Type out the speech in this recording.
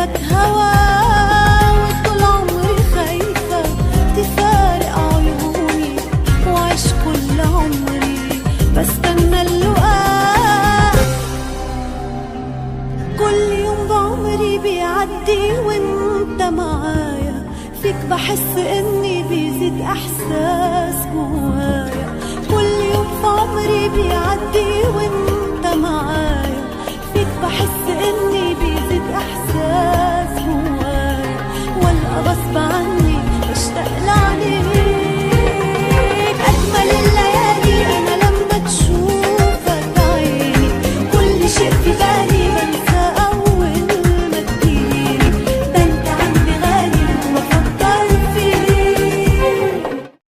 منك هوا، وطول عمري خايفة تفارق عيوني، وعيش كل عمري بستنى اللقاء. كل يوم بعمري بيعدي وانت معايا، فيك بحس اني بيزيد احساس جوايا. كل يوم في عمري بيعدي وانت معايا، فيك بحس اني بيزيد احساس جوايا. والقى غصب عني بشتاق لعينيك